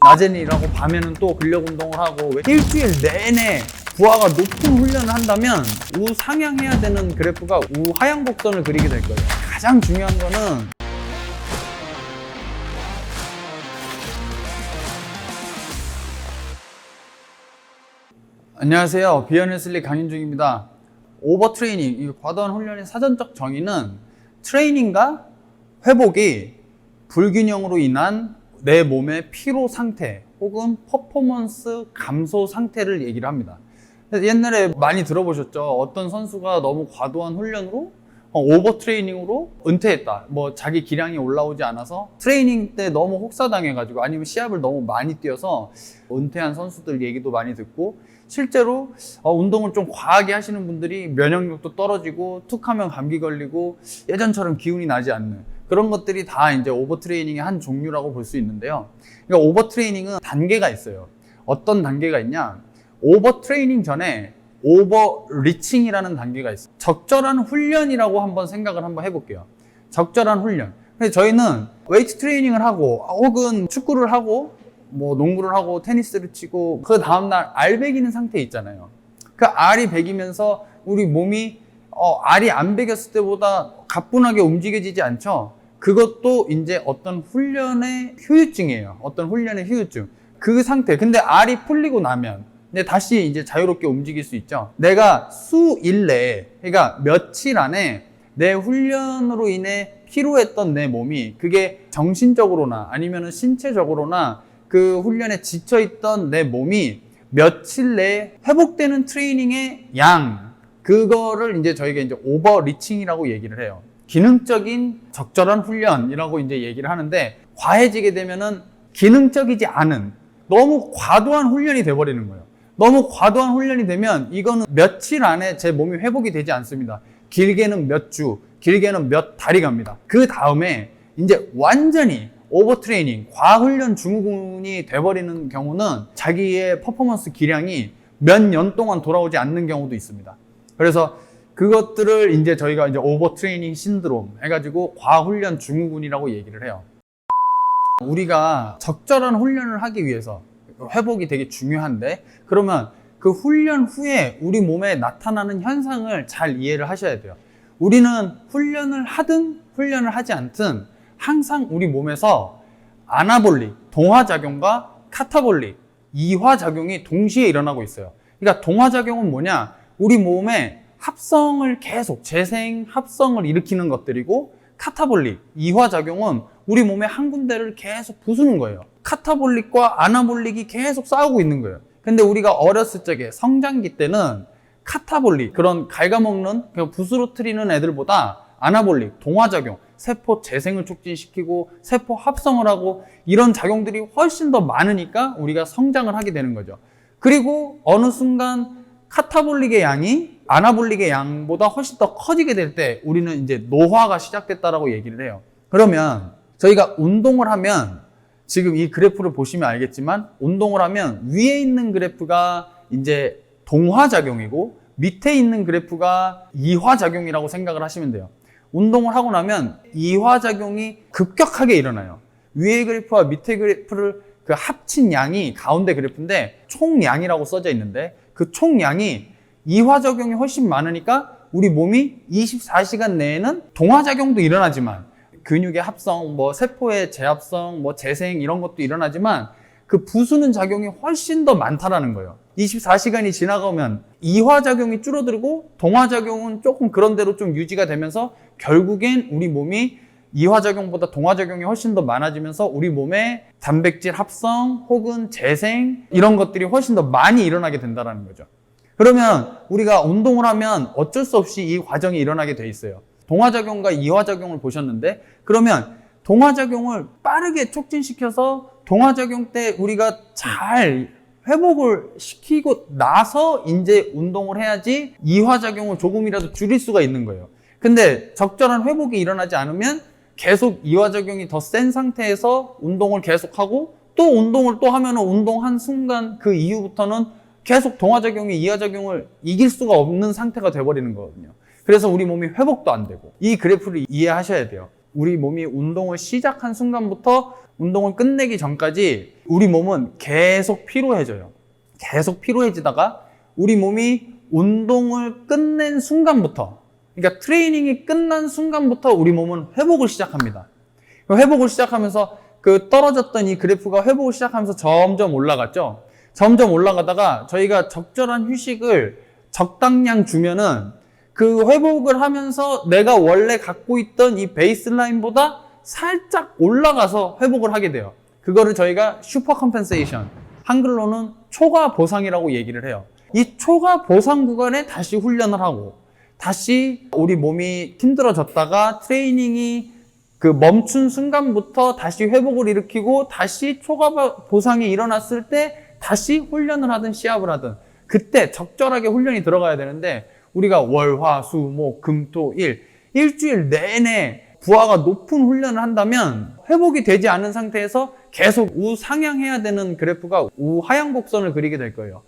낮에는 일하고 밤에는 또 근력 운동을 하고 일주일 내내 부하가 높은 훈련을 한다면 우상향해야 되는 그래프가 우하향 곡선을 그리게 될 거예요. 가장 중요한 거는 안녕하세요. 비어네슬리 강윤중입니다. 오버트레이닝, 과도한 훈련의 사전적 정의는 트레이닝과 회복이 불균형으로 인한 내 몸의 피로 상태 혹은 퍼포먼스 감소 상태를 얘기를 합니다. 옛날에 많이 들어보셨죠? 어떤 선수가 너무 과도한 훈련으로 오버트레이닝으로 은퇴했다. 자기 기량이 올라오지 않아서 트레이닝 때 너무 혹사당해가지고 아니면 시합을 너무 많이 뛰어서 은퇴한 선수들 얘기도 많이 듣고 실제로 운동을 좀 과하게 하시는 분들이 면역력도 떨어지고 툭 하면 감기 걸리고 예전처럼 기운이 나지 않는 그런 것들이 다 이제 오버트레이닝의 한 종류라고 볼 수 있는데요. 그러니까 오버트레이닝은 단계가 있어요. 어떤 단계가 있냐? 오버트레이닝 전에 오버리칭이라는 단계가 있어요. 적절한 훈련이라고 한번 생각을 한번 해볼게요. 적절한 훈련. 근데 저희는 웨이트 트레이닝을 하고 혹은 축구를 하고 농구를 하고 테니스를 치고 그 다음날 알 배기는 상태 있잖아요. 그 알이 배기면서 우리 몸이 알이 안 배겼을 때보다 가뿐하게 움직여지지 않죠. 그것도 이제 어떤 훈련의 후유증이에요. 어떤 훈련의 후유증. 그 상태. 근데 알이 풀리고 나면 근데 다시 이제 자유롭게 움직일 수 있죠. 내가 수일 내에, 그러니까 며칠 안에 내 훈련으로 인해 피로했던 내 몸이 그게 정신적으로나 아니면은 신체적으로나 그 훈련에 지쳐있던 내 몸이 며칠 내에 회복되는 트레이닝의 양, 그거를 이제 저희가 이제 오버리칭이라고 얘기를 해요. 기능적인 적절한 훈련이라고 이제 얘기를 하는데 과해지게 되면은 기능적이지 않은 너무 과도한 훈련이 돼버리는 거예요. 너무 과도한 훈련이 되면 이거는 며칠 안에 제 몸이 회복이 되지 않습니다. 길게는 몇 주, 길게는 몇 달이 갑니다. 그 다음에 이제 완전히 오버트레이닝, 과훈련 증후군이 돼버리는 경우는 자기의 퍼포먼스 기량이 몇 년 동안 돌아오지 않는 경우도 있습니다. 그래서 그것들을 이제 저희가 이제 오버트레이닝 신드롬 해가지고 과훈련 증후군이라고 얘기를 해요. 우리가 적절한 훈련을 하기 위해서 회복이 되게 중요한데 그러면 그 훈련 후에 우리 몸에 나타나는 현상을 잘 이해를 하셔야 돼요. 우리는 훈련을 하든 훈련을 하지 않든 항상 우리 몸에서 아나볼릭, 동화작용과 카타볼릭, 이화작용이 동시에 일어나고 있어요. 그러니까 동화작용은 뭐냐? 우리 몸에 합성을 계속 재생, 합성을 일으키는 것들이고 카타볼릭, 이화작용은 우리 몸의 한 군데를 계속 부수는 거예요. 카타볼릭과 아나볼릭이 계속 싸우고 있는 거예요. 근데 우리가 어렸을 적에 성장기 때는 카타볼릭, 그런 갉아먹는 부스러뜨리는 애들보다 아나볼릭, 동화작용, 세포 재생을 촉진시키고 세포 합성을 하고 이런 작용들이 훨씬 더 많으니까 우리가 성장을 하게 되는 거죠. 그리고 어느 순간 카타볼릭의 양이 아나볼릭의 양보다 훨씬 더 커지게 될 때 우리는 이제 노화가 시작됐다라고 얘기를 해요. 그러면 저희가 운동을 하면 지금 이 그래프를 보시면 알겠지만 운동을 하면 위에 있는 그래프가 이제 동화작용이고 밑에 있는 그래프가 이화작용이라고 생각을 하시면 돼요. 운동을 하고 나면 이화작용이 급격하게 일어나요. 위의 그래프와 밑에 그래프를 그 합친 양이 가운데 그래프인데 총량이라고 써져 있는데 그 총량이 이화작용이 훨씬 많으니까 우리 몸이 24시간 내에는 동화작용도 일어나지만 근육의 합성, 세포의 재합성, 재생 이런 것도 일어나지만 그 부수는 작용이 훨씬 더 많다라는 거예요. 24시간이 지나가면 이화작용이 줄어들고 동화작용은 조금 그런 대로 좀 유지가 되면서 결국엔 우리 몸이 이화작용보다 동화작용이 훨씬 더 많아지면서 우리 몸에 단백질 합성 혹은 재생 이런 것들이 훨씬 더 많이 일어나게 된다는 거죠. 그러면 우리가 운동을 하면 어쩔 수 없이 이 과정이 일어나게 돼 있어요. 동화작용과 이화작용을 보셨는데 그러면 동화작용을 빠르게 촉진시켜서 동화작용 때 우리가 잘 회복을 시키고 나서 이제 운동을 해야지 이화작용을 조금이라도 줄일 수가 있는 거예요. 근데 적절한 회복이 일어나지 않으면 계속 이화작용이 더 센 상태에서 운동을 계속하고 또 운동을 또 하면 운동한 순간 그 이후부터는 계속 동화작용이 이화작용을 이길 수가 없는 상태가 돼버리는 거거든요. 그래서 우리 몸이 회복도 안 되고 이 그래프를 이해하셔야 돼요. 우리 몸이 운동을 시작한 순간부터 운동을 끝내기 전까지 우리 몸은 계속 피로해져요. 계속 피로해지다가 우리 몸이 운동을 끝낸 순간부터, 그러니까 트레이닝이 끝난 순간부터 우리 몸은 회복을 시작합니다. 회복을 시작하면서 그 떨어졌던 이 그래프가 회복을 시작하면서 점점 올라갔죠. 점점 올라가다가 저희가 적절한 휴식을 적당량 주면은 그 회복을 하면서 내가 원래 갖고 있던 이 베이스라인보다 살짝 올라가서 회복을 하게 돼요. 그거를 저희가 슈퍼 컴펜세이션, 한글로는 초과 보상이라고 얘기를 해요. 이 초과 보상 구간에 다시 훈련을 하고 다시 우리 몸이 힘들어졌다가 트레이닝이 그 멈춘 순간부터 다시 회복을 일으키고 다시 초과 보상이 일어났을 때 다시 훈련을 하든 시합을 하든 그때 적절하게 훈련이 들어가야 되는데 우리가 월, 화, 수, 목, 금, 토, 일주일 내내 부하가 높은 훈련을 한다면 회복이 되지 않은 상태에서 계속 우상향해야 되는 그래프가 우하향 곡선을 그리게 될 거예요.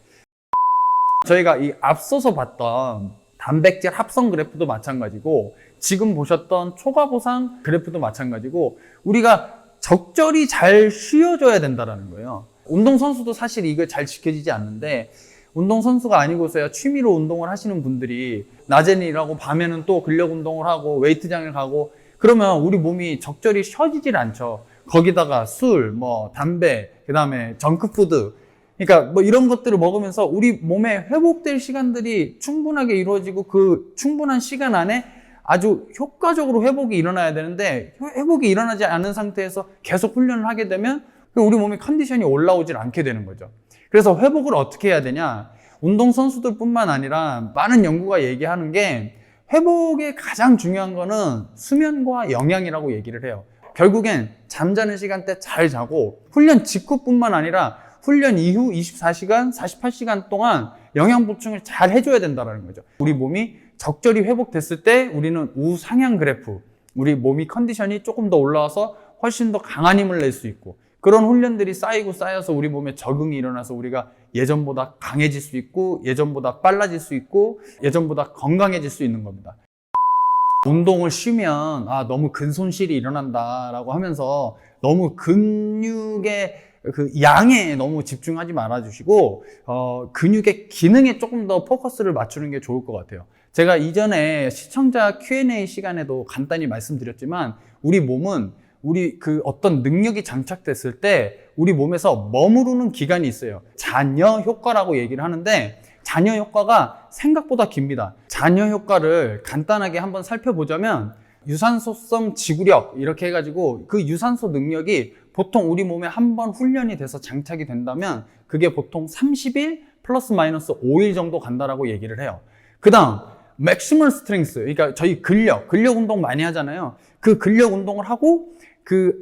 저희가 이 앞서서 봤던 단백질 합성 그래프도 마찬가지고 지금 보셨던 초과 보상 그래프도 마찬가지고 우리가 적절히 잘 쉬어줘야 된다는 거예요. 운동선수도 사실 이거 잘 지켜지지 않는데 운동선수가 아니고서야 취미로 운동을 하시는 분들이 낮에는 일하고 밤에는 또 근력 운동을 하고 웨이트장을 가고 그러면 우리 몸이 적절히 쉬어지질 않죠. 거기다가 술, 담배, 그 다음에 정크푸드, 그러니까 이런 것들을 먹으면서 우리 몸에 회복될 시간들이 충분하게 이루어지고 그 충분한 시간 안에 아주 효과적으로 회복이 일어나야 되는데 회복이 일어나지 않은 상태에서 계속 훈련을 하게 되면 우리 몸의 컨디션이 올라오질 않게 되는 거죠. 그래서 회복을 어떻게 해야 되냐? 운동선수들 뿐만 아니라 많은 연구가 얘기하는 게 회복의 가장 중요한 거는 수면과 영양이라고 얘기를 해요. 결국엔 잠자는 시간대 잘 자고 훈련 직후뿐만 아니라 훈련 이후 24시간, 48시간 동안 영양 보충을 잘 해줘야 된다는 거죠. 우리 몸이 적절히 회복됐을 때 우리는 우상향 그래프, 우리 몸이 컨디션이 조금 더 올라와서 훨씬 더 강한 힘을 낼 수 있고 그런 훈련들이 쌓이고 쌓여서 우리 몸에 적응이 일어나서 우리가 예전보다 강해질 수 있고 예전보다 빨라질 수 있고 예전보다 건강해질 수 있는 겁니다. 운동을 쉬면 너무 근손실이 일어난다라고 하면서 너무 근육의 그 양에 너무 집중하지 말아주시고 근육의 기능에 조금 더 포커스를 맞추는 게 좋을 것 같아요. 제가 이전에 시청자 Q&A 시간에도 간단히 말씀드렸지만 우리 몸은 우리 그 어떤 능력이 장착됐을 때 우리 몸에서 머무르는 기간이 있어요. 잔여 효과라고 얘기를 하는데 잔여 효과가 생각보다 깁니다. 잔여 효과를 간단하게 한번 살펴보자면 유산소성 지구력 이렇게 해가지고 그 유산소 능력이 보통 우리 몸에 한번 훈련이 돼서 장착이 된다면 그게 보통 30일 플러스 마이너스 5일 정도 간다라고 얘기를 해요. 그 다음 맥시멀 스트렝스, 그러니까 저희 근력 운동 많이 하잖아요. 그 근력 운동을 하고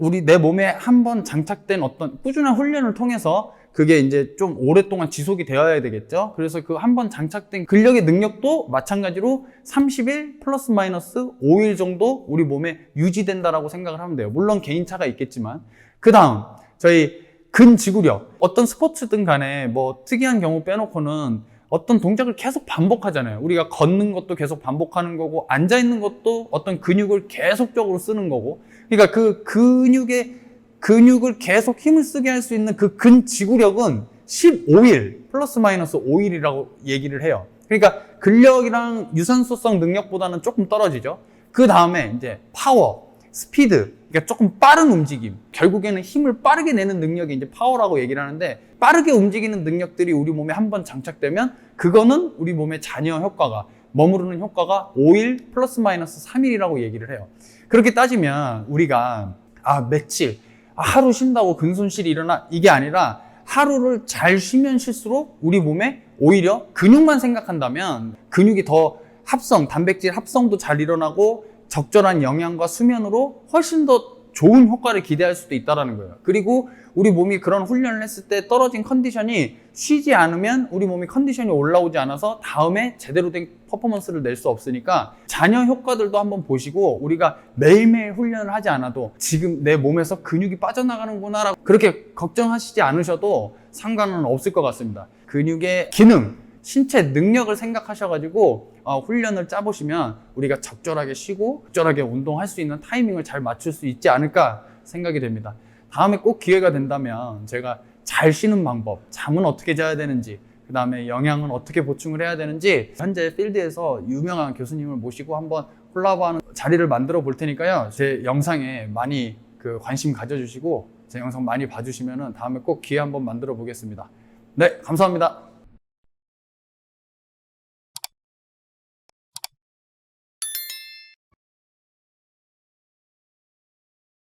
우리 내 몸에 한번 장착된 어떤 꾸준한 훈련을 통해서 그게 이제 좀 오랫동안 지속이 되어야 되겠죠. 그래서 그 한번 장착된 근력의 능력도 마찬가지로 30일 플러스 마이너스 5일 정도 우리 몸에 유지된다라고 생각을 하면 돼요. 물론 개인차가 있겠지만. 그 다음 저희 근지구력, 어떤 스포츠든 간에 특이한 경우 빼놓고는 어떤 동작을 계속 반복하잖아요. 우리가 걷는 것도 계속 반복하는 거고 앉아있는 것도 어떤 근육을 계속적으로 쓰는 거고 그러니까 그 근육을 계속 힘을 쓰게 할 수 있는 그 근지구력은 15일 플러스 마이너스 5일이라고 얘기를 해요. 그러니까 근력이랑 유산소성 능력보다는 조금 떨어지죠. 그 다음에 이제 파워, 스피드, 그러니까 조금 빠른 움직임, 결국에는 힘을 빠르게 내는 능력이 이제 파워라고 얘기를 하는데 빠르게 움직이는 능력들이 우리 몸에 한번 장착되면 그거는 우리 몸의 잔여 효과가 머무르는 효과가 5일 플러스 마이너스 3일이라고 얘기를 해요. 그렇게 따지면 우리가 며칠 하루 쉰다고 근손실이 일어나 이게 아니라 하루를 잘 쉬면 쉴수록 우리 몸에 오히려 근육만 생각한다면 근육이 더 단백질 합성도 잘 일어나고 적절한 영양과 수면으로 훨씬 더 좋은 효과를 기대할 수도 있다는 거예요. 그리고 우리 몸이 그런 훈련을 했을 때 떨어진 컨디션이 쉬지 않으면 우리 몸이 컨디션이 올라오지 않아서 다음에 제대로 된 퍼포먼스를 낼 수 없으니까 잔여 효과들도 한번 보시고 우리가 매일매일 훈련을 하지 않아도 지금 내 몸에서 근육이 빠져나가는구나 라고 그렇게 걱정하시지 않으셔도 상관은 없을 것 같습니다. 근육의 기능, 신체 능력을 생각하셔가지고 훈련을 짜보시면 우리가 적절하게 쉬고 적절하게 운동할 수 있는 타이밍을 잘 맞출 수 있지 않을까 생각이 됩니다. 다음에 꼭 기회가 된다면 제가 잘 쉬는 방법, 잠은 어떻게 자야 되는지, 그 다음에 영양은 어떻게 보충을 해야 되는지 현재 필드에서 유명한 교수님을 모시고 한번 콜라보하는 자리를 만들어 볼 테니까요. 제 영상에 많이 관심 가져주시고 제 영상 많이 봐주시면 다음에 꼭 기회 한번 만들어 보겠습니다. 네, 감사합니다.